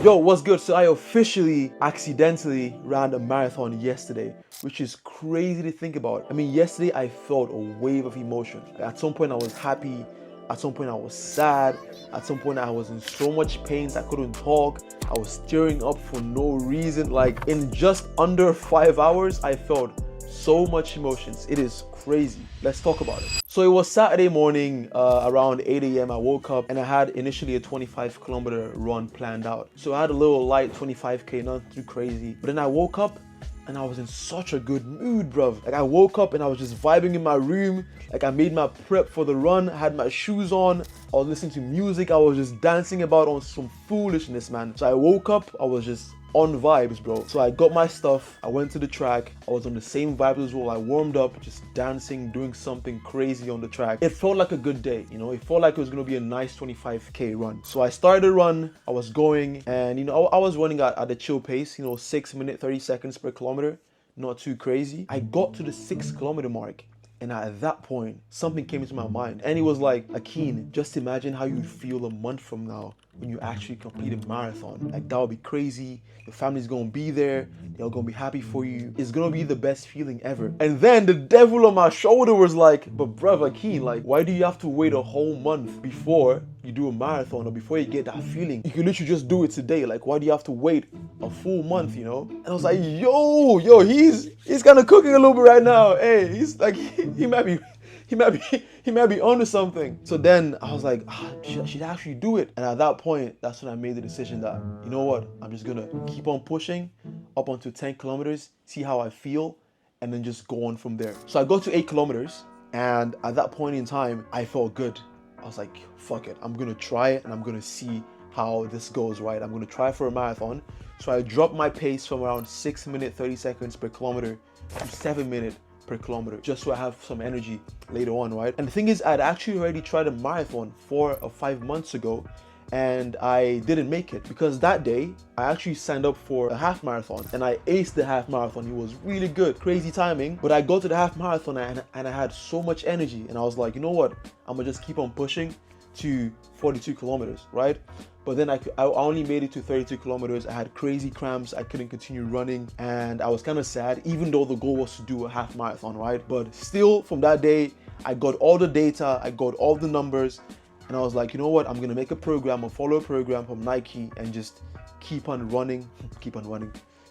Yo, what's good? So I officially accidentally ran a marathon yesterday, which is crazy to think about. I mean, yesterday I felt a wave of emotion. At some point I was happy, at some point I was sad, at some point I was in so much pain I couldn't talk. I was tearing up for no reason. Like in just under 5 hours, I felt so much emotions. It is crazy. Let's talk about it. So it was Saturday morning around 8 a.m. I woke up and I had initially a 25-kilometer run planned out. So I had a little light 25K, nothing too crazy. But then I woke up and I was in such a good mood, bruv. Like I woke up and I was just vibing in my room. Like I made my prep for the run, I had my shoes on, I was listening to music, I was just dancing about on some foolishness, man. So I woke up, I was just on vibes, bro. So I got my stuff, I went to the track, I was on the same vibe as well. I warmed up, just dancing, doing something crazy on the track. It felt like a good day, you know, it felt like it was gonna be a nice 25K run. So I started the run, I was going, and you know, I was running at a chill pace, you know, 6 minutes, 30 seconds per kilometer, not too crazy. I got to the 6 kilometer mark. And at that point, something came into my mind. And it was like, Akeen, just imagine how you'd feel a month from now when you actually complete a marathon. Like, that would be crazy. Your family's gonna be there. They're gonna be happy for you. It's gonna be the best feeling ever. And then the devil on my shoulder was like, but bruv, Akeen, like, why do you have to wait a whole month before you do a marathon or before you get that feeling? You can literally just do it today. Like, why do you have to wait a full month, you know? And I was like, yo, he's kind of cooking a little bit right now. Hey, he's like, he might be onto something. So then I was like, I should actually do it. And at that point, that's when I made the decision that, you know what, I'm just gonna keep on pushing up onto 10 kilometers, see how I feel, and then just go on from there. So I got to 8 kilometers, and at that point in time, I felt good. I was like, fuck it, I'm gonna try it and I'm gonna see how this goes, right? I'm gonna try for a marathon. So I dropped my pace from around 6 minutes 30 seconds per kilometer to 7 minutes per kilometer, just so I have some energy later on, right? And the thing is, I'd actually already tried a marathon 4 or 5 months ago, and I didn't make it because that day I actually signed up for a half marathon and I aced the half marathon. It was really good, crazy timing. But I got to the half marathon and I had so much energy, and I was like, you know what, I'm gonna just keep on pushing to 42 kilometers, right? But then I only made it to 32 kilometers. I had crazy cramps. I couldn't continue running, and I was kind of sad, even though the goal was to do a half marathon, right? But still, from that day, I got all the data, I got all the numbers, and I was like, you know what? I'm gonna make a program, a follow program from Nike, and just keep on running,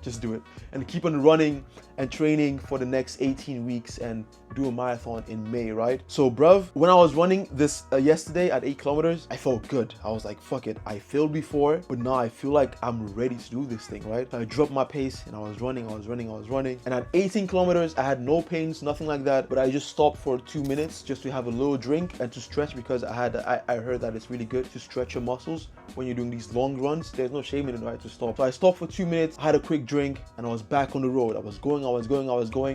just do it, and keep on running and training for the next 18 weeks and do a marathon in May, right? So bruv, when I was running this yesterday at 8 kilometers, I felt good. I was like, fuck it, I failed before, but now I feel like I'm ready to do this thing, right? So I dropped my pace and I was running, and at 18 kilometers, I had no pains, nothing like that, but I just stopped for 2 minutes just to have a little drink and to stretch, because I heard that it's really good to stretch your muscles when you're doing these long runs. There's no shame in it, right, to stop. So I stopped for 2 minutes, I had a quick drink, and I was back on the road. I was going.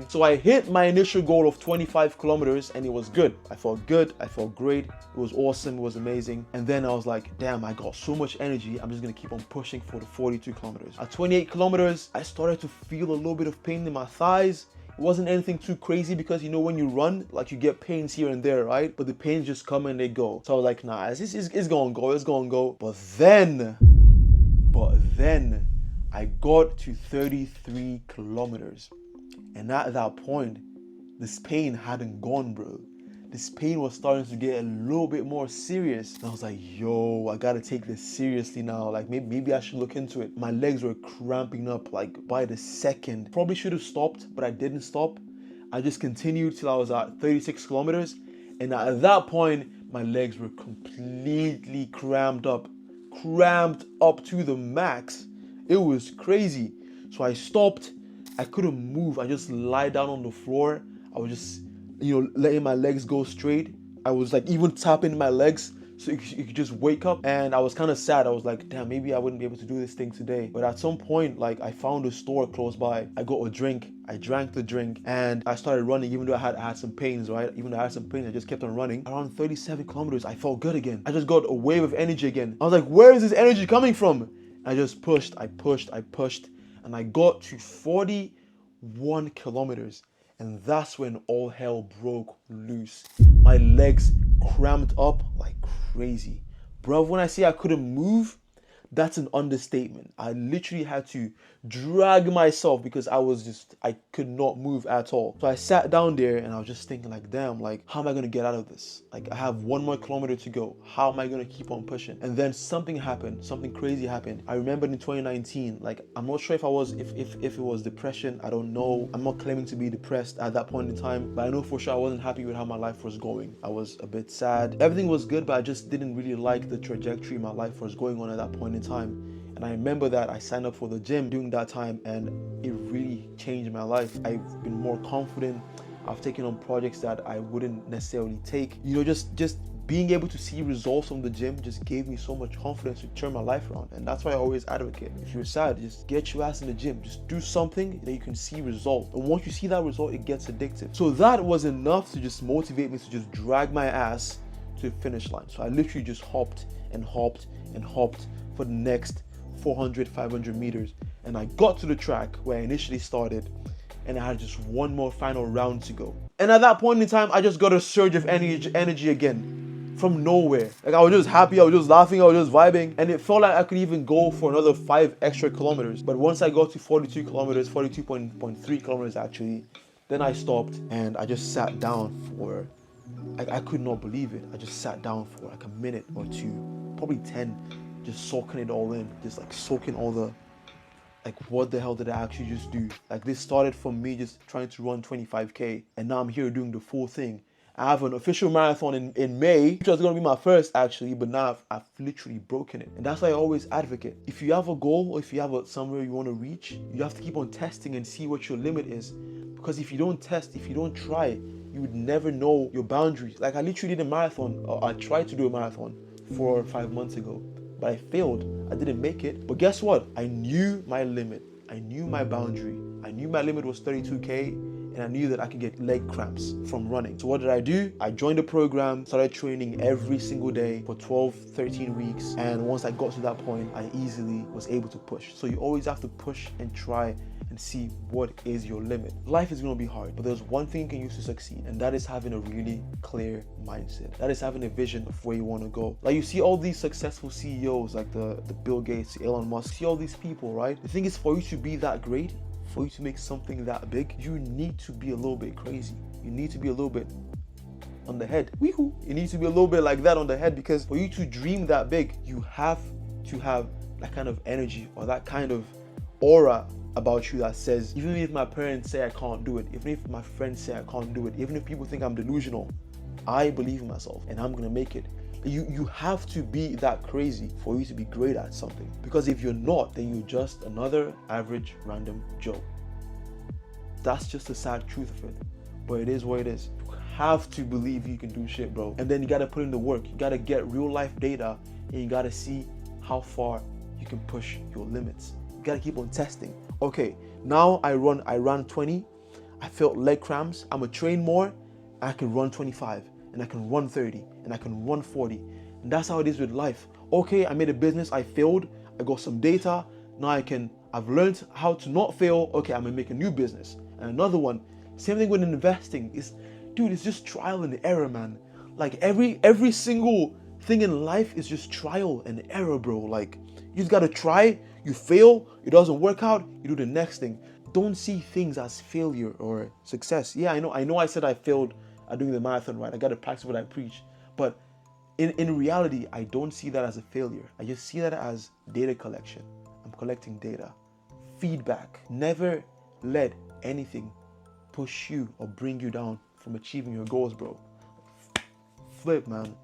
So I hit my initial goal of 25 kilometers, and it was good. I felt good, I felt great, it was awesome, it was amazing. And then I was like, damn, I got so much energy, I'm just gonna keep on pushing for the 42 kilometers. At 28 kilometers, I started to feel a little bit of pain in my thighs. It wasn't anything too crazy, because you know when you run, like, you get pains here and there, right? But the pains just come and they go. So I was like, nah, it's gonna go. But then I got to 33 kilometers. And at that point, this pain hadn't gone, bro. This pain was starting to get a little bit more serious. And I was like, yo, I gotta take this seriously now. Like, maybe I should look into it. My legs were cramping up, like, by the second. Probably should have stopped, but I didn't stop. I just continued till I was at 36 kilometers. And at that point, my legs were completely cramped up to the max. It was crazy. So I stopped. I couldn't move. I just lied down on the floor. I was just, letting my legs go straight. I was like even tapping my legs so you could just wake up. And I was kind of sad. I was like, damn, maybe I wouldn't be able to do this thing today. But at some point, like, I found a store close by. I got a drink. I drank the drink and I started running, even though I had some pains, right? Even though I had some pains, I just kept on running. Around 37 kilometers, I felt good again. I just got a wave of energy again. I was like, where is this energy coming from? I just pushed, and I got to 41 kilometers. And that's when all hell broke loose. My legs cramped up like crazy. Bro, when I say I couldn't move, That's an understatement. I literally had to drag myself because I could not move at all. So I sat down there and I was just thinking like, damn, like, how am I gonna get out of this? Like, I have 1 more kilometer to go. How am I gonna keep on pushing? And then something happened, something crazy happened. I remembered in 2019, like, I'm not sure if it was depression. I don't know. I'm not claiming to be depressed at that point in time, but I know for sure I wasn't happy with how my life was going. I was a bit sad. Everything was good, but I just didn't really like the trajectory my life was going on at that point in time. And I remember that I signed up for the gym during that time, and it really changed my life. I've been more confident. I've taken on projects that I wouldn't necessarily take. You know, just being able to see results from the gym just gave me so much confidence to turn my life around. And that's why I always advocate, if you're sad, just get your ass in the gym. Just do something that you can see results. And once you see that result, it gets addictive. So that was enough to just motivate me to just drag my ass to the finish line. So I literally just hopped and hopped and hopped for the next 400, 500 meters. And I got to the track where I initially started, and I had just one more final round to go. And at that point in time, I just got a surge of energy again from nowhere. Like, I was just happy, I was just laughing, I was just vibing, and it felt like I could even go for another 5 extra kilometers. But once I got to 42 kilometers, 42.3 kilometers actually, then I stopped and I just sat down for, I could not believe it. I just sat down for like a minute or two, probably 10, just soaking it all in, just like soaking all the, like, what the hell did I actually just do? Like, this started from me just trying to run 25K, and now I'm here doing the full thing. I have an official marathon in May, which was gonna be my first actually, but now I've literally broken it. And that's why I always advocate. If you have a goal, or if you have somewhere you wanna reach, you have to keep on testing and see what your limit is. Because if you don't test, if you don't try, you would never know your boundaries. Like, I literally did a marathon, or I tried to do a marathon 4 or 5 months ago, but I failed. I didn't make it. But guess what? I knew my limit. I knew my boundary. I knew my limit was 32K, and I knew that I could get leg cramps from running. So what did I do? I joined the program, started training every single day for 12, 13 weeks. And once I got to that point, I easily was able to push. So you always have to push and try and see what is your limit. Life is gonna be hard, but there's one thing you can use to succeed, and that is having a really clear mindset. That is having a vision of where you wanna go. Like, you see all these successful CEOs, like the Bill Gates, Elon Musk, see all these people, right? The thing is, for you to be that great, for you to make something that big, you need to be a little bit crazy. You need to be a little bit on the head. Weehoo! You need to be a little bit like that on the head, because for you to dream that big, you have to have that kind of energy or that kind of aura about you that says, even if my parents say I can't do it, even if my friends say I can't do it, even if people think I'm delusional, I believe in myself and I'm gonna make it. You have to be that crazy for you to be great at something. Because if you're not, then you're just another average random Joe. That's just the sad truth of it. But it is what it is. You have to believe you can do shit, bro. And then you gotta put in the work. You gotta get real life data, and you gotta see how far you can push your limits. You gotta keep on testing. Okay, now I ran 20. I felt leg cramps. I'm gonna train more. I can run 25, and I can run 30, and I can run 40. And that's how it is with life. Okay, I made a business, I failed, I got some data. Now I've learned how to not fail. Okay, I'm gonna make a new business and another one. Same thing with investing. It's just trial and error, man. Like, every single thing in life is just trial and error, bro. Like, you just gotta try, you fail, it doesn't work out, you do the next thing. Don't see things as failure or success. Yeah, I know I said I failed at doing the marathon, right? I gotta practice what I preach. But in reality, I don't see that as a failure. I just see that as data collection. I'm collecting data. Feedback. Never let anything push you or bring you down from achieving your goals, bro. Flip, man.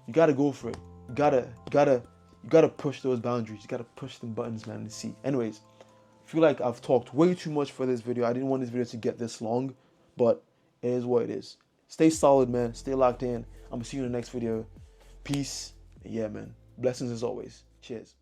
You gotta go for it. You gotta push those boundaries. You gotta push them buttons, man, and see. Anyways, I feel like I've talked way too much for this video. I didn't want this video to get this long, but it is what it is. Stay solid, man. Stay locked in. I'm gonna see you in the next video. Peace. Yeah, man. Blessings as always. Cheers.